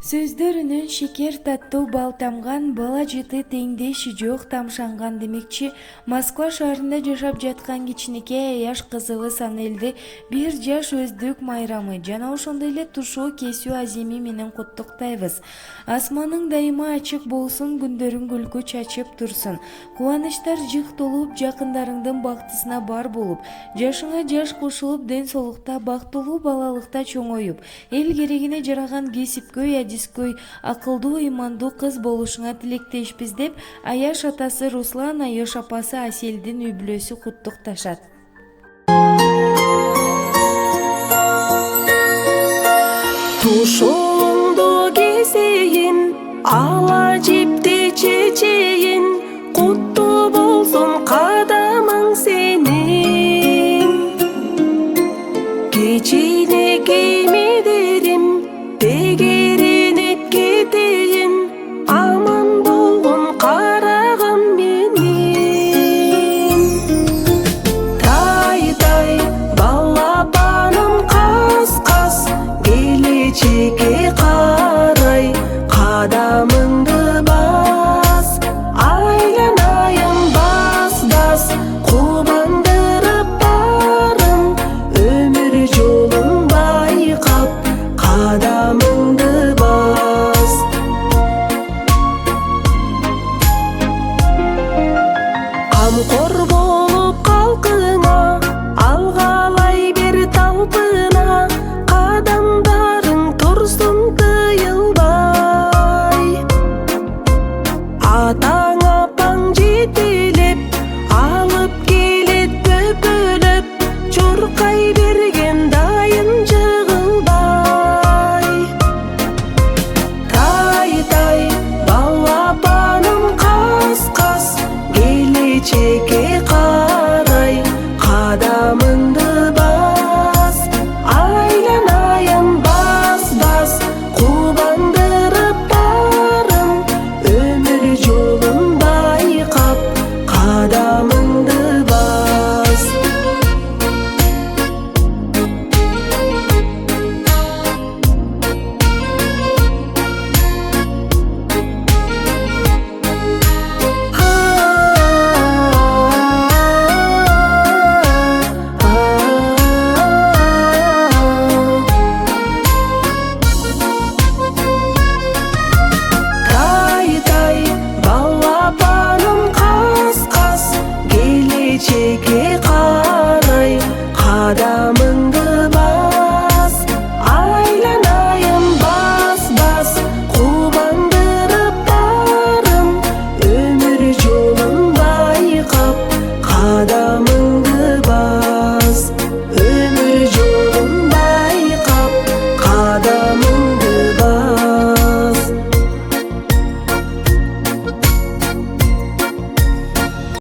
Сөздөрүнөн шекер таттуу бал тамган, бала жыты теңдеши жок тамшанган демекчи. Москва шаарында жашап жаткан кичинекей Аяш кызыбыз Анелди 1 жаш өздүк майрамы жана ошондой эле тушоо кесүү аземи менен куттуктайбыз. Асманың дайыма ачык болсун, күндөрүң күлкү чачып турсун. Кубанычтар жык толуп, жакындарыңдын бактысына бар болуп, жашыңа жаш кошулуп, ден соолукта, бактылуу балалыкта чоңоюп, эл керегине жараган кесипкөй, адискөй, акылдуу, ыймандуу кыз болушуңа тилектешпиз деп Аяш атасы Руслан, Аяш апасы Аселдин үй бүлөсү куттукташат. Тушуңду кезейин, ала жипти чечейин, куттуу болсун кадамың сенин. Кичинекей медерим, тегеренип кетейин, аман болгон карагым менин. Тай-тай, балапаным кас-кас, келечекке карай кадамыңды бас. Айланайын бас-бас, кубандырып барым, өмүр жолун байкап кадам